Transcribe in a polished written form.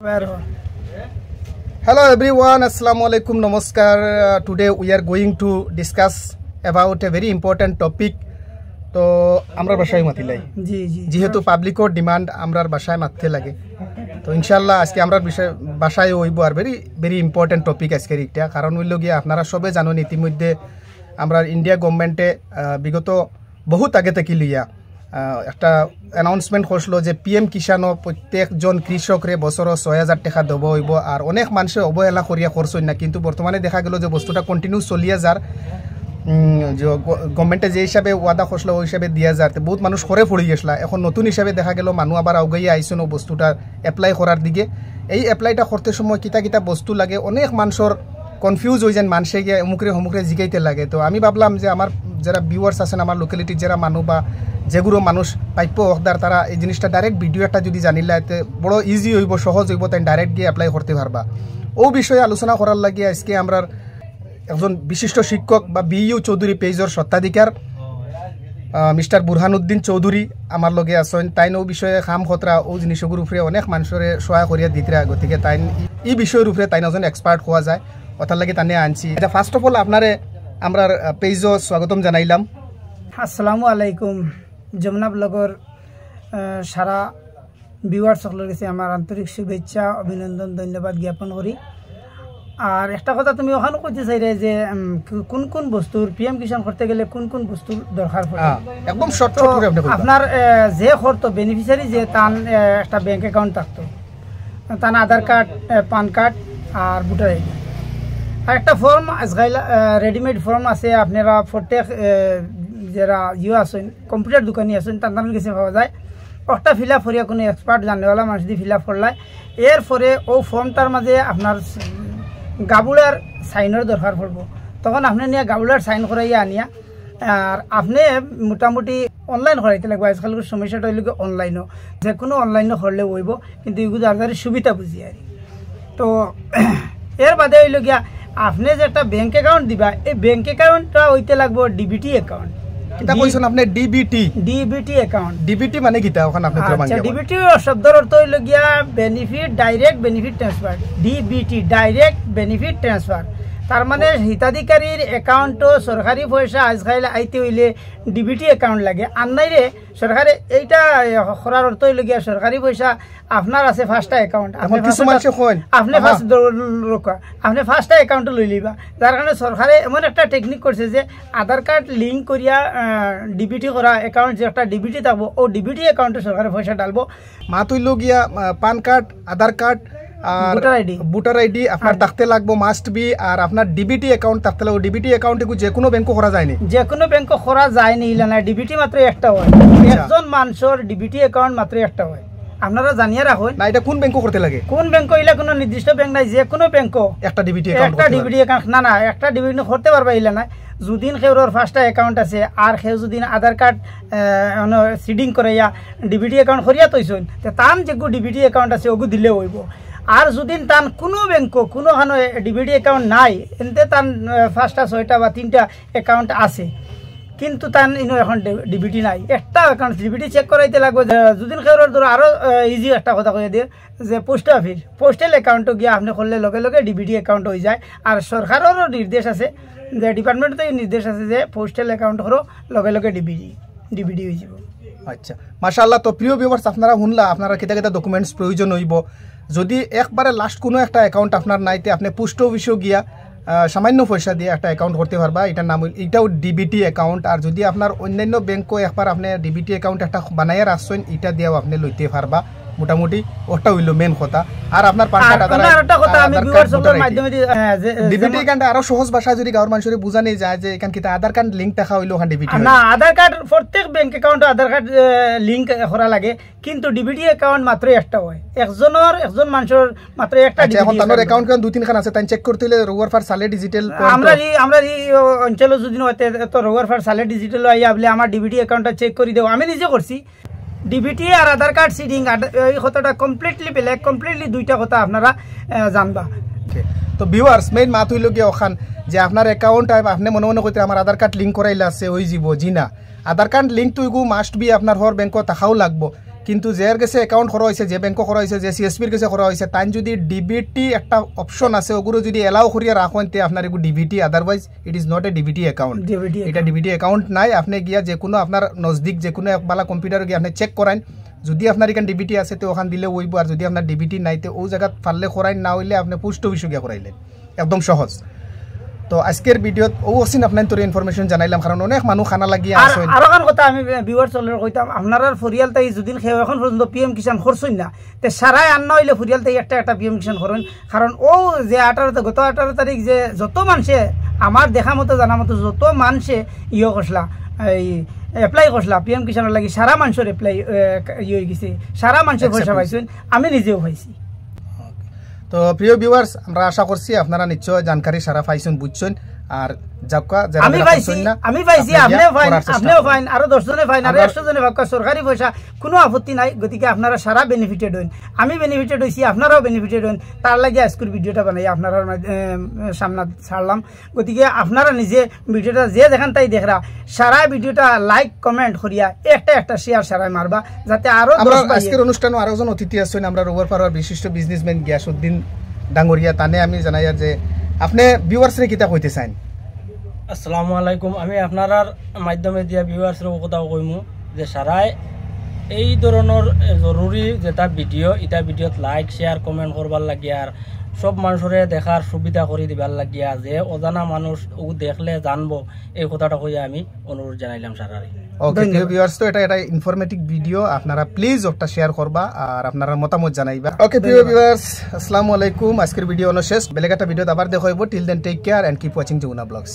Hello everyone, Assalamu alaikum, namaskar. Today we are going to discuss about a very important topic. তো আমরার বাসায় মাতিলাই যেহেতু পাবলিকর demand আমরার বাসায় মারতে লাগে, তো ইনশাল্লাহ আজকে আমরার বিষয় বাসায় হইব আর ভেরি ইম্পর্টেন্ট টপিক আজকের এটা। কারণ হইল গিয়ে আপনারা সবে জানেন ইতিমধ্যে আমরা ইন্ডিয়া গভর্নমেন্টে বিগত বহুত আগে থেকে লিয়া একটা অ্যানাউন্সমেন্ট করছিল যে পিএম কিষানও প্রত্যেকজন কৃষকরে বছর ৬,০০০ টাকা দেব হইব। আর অনেক মানুষে অবহেলা করিয়া করছেন না, কিন্তু বর্তমানে দেখা গেল যে বস্তুটা কন্টিনিউ চলিয়া যার গভর্নমেন্টে যে হিসাবে ওয়াদা করছিল ওই হিসাবে দিয়া যার বহুত মানুষ করে পড়ে গেছিলা। এখন নতুন হিসাবে দেখা গেল মানুষ আবার আগাইয়া আইসেন ও বস্তুটা এপ্লাই করার দিকে। এই এপ্লাইটা করতে সময় কিতা কিতা বস্তু লাগে অনেক মানুষের কনফিউজ হয়ে যান, মানুষে গিয়ে অমুকরে জিগাইতে লাগে। তো আমি ভাবলাম যে আমার যারা ভিউয়ার্স আছেন আমার লোকালিটির যারা মানুষ বা যেগুলো মানুষ প্রাপ্য হকদার তারা এই জিনিসটা ডাইরেক্ট ভিডিও একটা যদি জানিলে এতে বড় ইজি হইব, সহজ হইব, তাই ডাইরেক্ট গিয়ে অ্যাপ্লাই করতে পারবা। ও বিষয়ে আলোচনা করার লাগে আজকে আমরা একজন বিশিষ্ট শিক্ষক বা বিইউ চৌধুরী পেজর স্বত্বাধিকার মিস্টার বুরহানুদ্দিন চৌধুরী আমার লগে আছেন। তাই ও বিষয়ে খাম খতরা ও জিনিসগুলোর উপরে অনেক মানুষের সহায় করিয়া দিতে, গতিকে তাই এই বিষয়ের উপরে তাই একজন এক্সপার্ট হওয়া যায়, ওটার লাগে তানে আনছি। এটা ফার্স্ট অফ অল আপনারে আমরা পেজও স্বাগতম জানাইলাম। আসসালামু আলাইকুম। যমুনা ব্লগর সারা ভিউয়ার্স সকলের কাছে আমার আন্তরিক শুভেচ্ছা, অভিনন্দন, ধন্যবাদ জ্ঞাপন করি। আর একটা কথা তুমি ওখানে কইতে চাইরে যে কোন কোন বস্তুর পিএম কিষান করতে গেলে কোন কোন বস্তুর দরকার পড়ে, একদম শর্ট করে আপনি আপনার যে করতো বেনিফিশিয়ারি যে তার একটা ব্যাংক অ্যাকাউন্ট থাকতো, তার আধার কার্ড, পান কার্ড আর ভোটার আইডি। আর একটা ফর্ম আজকাল রেডিমেড ফর্ম আছে, আপনারা প্রত্যেক যারা আছেন কম্পিউটার দোকানি আছেন তাদের কাছে পাওয়া যায়। একটা ফিল আপ করিয়া কোনো এক্সপার্ট জানেওয়ালা মানুষ দিয়ে ফিল আপ করলায়, এরপরে ও ফর্মটার মাঝে আপনার গাবুলার সাইনের দরকার পড়ব। তখন আপনি নিয়ে গাবুলার সাইন করাইয়া আনিয়া আর আপনি মোটামুটি অনলাইন করাইতে লাগবে। আজকালকার সমস্যাটা হইল অনলাইনও, যে কোনো অনলাইনও করলে হইব, কিন্তু এগুলো আর সুবিধা বুঝি আর। তো এর বাদে হইল গিয়া আপনি যে একটা ব্যাংক অ্যাকাউন্ট দিবা, এই ব্যাংক অ্যাকাউন্টটা হইতে লাগবে ডিবিটি অ্যাকাউন্ট। এটা কইছেন আপনি ডিবিটি অ্যাকাউন্ট। ডিবিটি মানে কিটা ওখানে আপনি প্রমাণ দিবেন? ডিবিটি শব্দের অর্থ হইল গিয়া benefit, direct benefit transfer. DBT direct benefit transfer, তার মানে হিতাধিকারীর অ্যাকাউন্টও সরকারি পয়সা আজকাল আইতে হইলে ডিবিটি অ্যাকাউন্ট লাগে। আর নাইরে সরকারে এইটা করার অর্থ হইল গিয়া সরকারি পয়সা আপনার আছে ফার্স্টটা অ্যাকাউন্ট, আপনি ফার্স্টটা অ্যাকাউন্টে লই লিবা। যার কারণে সরকারে এমন একটা টেকনিক করছে যে আধার কার্ড লিঙ্ক করিয়া ডিবিটি করা অ্যাকাউন্ট যে একটা ডিবিটি থাকবো, ও ডিবিটি অ্যাকাউন্টে সরকারের পয়সা ডালবো। মাত হইল গিয়া পান কার্ড, আধার কার্ড আর ভোটার আইডি আপনার থাকতে লাগবো মাস্ট বি। আর আপনার ডিবিটি অ্যাকাউন্ট থাকতে লাগবে। ডিবিটি অ্যাকাউন্টে যে কোনো ব্যাংকও করা যায়নি, যে কোনো ব্যাংকও করা যায়নি। না, ডিবিটি মাত্র একটা হয়, একজন মানুষের ডিবিটি অ্যাকাউন্ট মাত্র একটা হয়। আপনারা জানিয়ে রাখুন না, এটা কোন ব্যাংকও করতে লাগে? কোন ব্যাংক হইলে কোনো নির্দিষ্ট ব্যাংক নাই, যে কোনো ব্যাংকও একটা ডিবিটি অ্যাকাউন্ট না একটা ডিবিটি করতে পারবা। ইলা না, যদিন সেউর ফার্স্টটা অ্যাকাউন্ট আছে আর সেউ যদিন আধার কার্ড সিডিং করাইয়া ডিবিটি অ্যাকাউন্ট করিয়া তৈছেন, তান যেগু ডিবিটি অ্যাকাউন্ট আছে ওগু দিলে হইব। আর যদি তান কোনো ব্যাংকও কোনোখানো ডিবিটি অ্যাকাউন্ট নাই, এতে তান ফার্স্টটা 6টা বা 3টা অ্যাকাউন্ট আছে, কিন্তু তান এখন ডিবিটি নাই। একটা অ্যাকাউন্ট ডিবিটি চেক করাইতে লাগবে। যদি সেউর ধরো আরও ইজি একটা কথা কয়ে দিয়ে যে পোস্ট অফিস পোস্টাল অ্যাকাউন্টও গিয়ে আপনি করলে লগে লগে ডিবিটি অ্যাকাউন্ট হয়ে যায়। আর সরকারেরও নির্দেশ আছে, যে ডিপার্টমেন্টে নির্দেশ আছে যে পোস্টাল অ্যাকাউন্ট করো লগে লগে ডিবিটি হয়ে যাব। আচ্ছা, মাশাআল্লাহ। তো প্রিয় ভিউয়ার্স, আপনারা শুনলা আপনারা কেটা কেটা ডকুমেন্টস প্রয়োজন হইব। যদি একবারে লাস্ট কোনো একটা অ্যাকাউন্ট আপনার নাইতে আপনি পোস্ট অফিসেও গিয়া সামান্য পয়সা দিয়ে একটা অ্যাকাউন্ট করতে পারবা। এটার নাম এটাও ডিবিটি অ্যাকাউন্ট। আর যদি আপনার অন্যান্য ব্যাংকও একবার আপনি ডিবিটি অ্যাকাউন্ট একটা বানাইয়া রাখছেন, এটা দিয়েও আপনি লইতে পারবা। মোটামুটি ওটা হইল মেন কথা। আর আপনার পান কার্ড, ডিবিটি অ্যাকাউন্ট আরো সহজ ভাষায় যদি গাঁর মানুষের বুঝানি যায় যে এখান কিতা আধার কার্ড লিঙ্ক দেখা হইলো ওখানে ডিবিটি না। আধার কার্ড প্রত্যেক ব্যাংক অ্যাকাউন্ট আধার কার্ড লিঙ্ক করা লাগে, কিন্তু ডিবিটি অ্যাকাউন্ট মাত্র একটা হয়। একজন মানুষের মাত্র একটা। এখন তার অ্যাকাউন্ট কেন 2-3 খান আছে, তাই চেক করতে হলে রোয়ার ফার সালে ডিজিটাল আমরা এই অঞ্চলে যদি তো রোয়ার ফার সালে ডিজিটাল আইয়া বলে আমার ডিবিটি অ্যাকাউন্টটা চেক করে দেও। আমি নিজে করছি। ডিবিটি আর আধার কার্ড সিডিং এই কথাটা কমপ্লিটলি বেলেগ, কমপ্লিটলি দুইটা কথা আপনারা জানবা। তো ভিউয়ার্স, মেইন মাত হইল গিয়ে ওখান যে আপনার অ্যাকাউন্ট আপনি মনে মনে করতে আমার আধার কার্ড লিঙ্ক করাইলে আছে ওই যাব জি না। আধার কার্ড লিঙ্ক তো এগু মাস্ট বি আপনার হর ব্যাংকও থাকাও লাগবো। কিন্তু যার কাছে অ্যাকাউন্ট করা হয়েছে, যে ব্যাংক করা হয়েছে, যে সিএসপির কাছে করা হয়েছে, তাই যদি ডিবিটি একটা অপশন আছে, ওগুলো যদি এলাও করিয়া রাখেন তে আপনার এগুলো DBT, otherwise it is not a DBT account. এটা ডিবিটি অ্যাকাউন্ট নাই। আপনি গিয়া যে কোনো আপনার নজদিক যে কোনো একবালা কম্পিউটার গিয়ে আপনি চেক করাইন, যদি আপনার এখানে ডিবিটি আছে তো ওখান দিলে ওইব, আর যদি আপনার ডিবিটি নাই তো ও জায়গা পারলে করাইন, না হইলে আপনি পোস্ট অফিসে গিয়া করাইলেন, একদম সহজ। তো আজকের ভিডিওত ও অসিন আপনার তোর ইনফরমেশন জানাইলাম, কারণ অনেক মানুষ খানা লাগিয়ে আছে। আর এখন কথা আমি ভিউয়ার চলের কইতাম, আপনার ফরিয়াল তাই যদি খেয়ে এখন পর্যন্ত পিএম কিষাণ খরচই না, তে সারাই আন্না হইলে ফরিয়াল তাই একটা পিএম কিষাণ করেন। কারণ ও যে 18 গত 18 তারিখ যে যত মানুষে আমার দেখা মতো জানা মতো যত মানুষে ইয়ে করছিলা, এই এপ্লাই করছিলা পিএম কিষাণের লাগি, সারা মানুষের এপ্লাই ইয়ে হয়ে গেছে, সারা মানুষের পয়সা পাইছেন, আমি নিজেও পাইছি। তো প্রিয় ভিউয়ার্স, আমরা আশা করছি আপনারা নিশ্চয় জানকারি সারা পাইছেন, বুঝছেন। আর আমি পাইছি, আপনিও পাইন, আরো 10 জনে পাইন, আরো 100 জনে পাক, সরকারি পয়সা কোনো আপত্তি নাই। গতিকে আপনারা সারা বেনিফিটেড হইন, আমি বেনিফিটেড হইছি, আপনারাও বেনিফিটেড হইন। তার লাগে আজকের ভিডিওটা বানাই আপনারা সামনে ছাড়লাম। গতিকে আপনারা নিজে ভিডিওটা যে দেখেন তাই দেখরা, সারা ভিডিওটা লাইক কমেন্ট করিয়া একটা শেয়ার সারাই মারবা, যাতে আরো আজকের অনুষ্ঠানে আরো জন অতিথি আছেন, আমরা রোববার পাড়ার বিশিষ্ট বিজনেসম্যান গিয়াসউদ্দিন ডাঙ্গরিয়া। তানে আমি জানাই যে আপনি ভিউয়ার্সরে কিতা কইতে চান। আসসালামু আলাইকুম। আমি আপনার মাধ্যমে দিয়া ভিউয়ার্সের কথা কইমু যে সারাই এই ধরনের জরুরি যেটা ভিডিও, এটা ভিডিওত লাইক শেয়ার কমেন্ট করবার লাগিয়া আর সব মানুষরে দেখার সুবিধা করে দিবার লাগিয়া, যে অজানা মানুষ ও দেখলে জানবো, এই কথাটা কইয়া আমি অনুরোধ জানাইলাম সারারে। ওকে ভিউয়ার্স, তো এটা ইনফরমেটিভ ভিডিও, আপনারা প্লিজ ওটা শেয়ার করবা আর আপনারা মতামত জানাইবা। ওকে প্রিয় ভিউয়ার্স, আসসালামু আলাইকুম। আজকের ভিডিও শেষ, বেলেগ একটা ভিডিও আবার দেখা হইব। Till then take care and keep watching Jamuna blogs.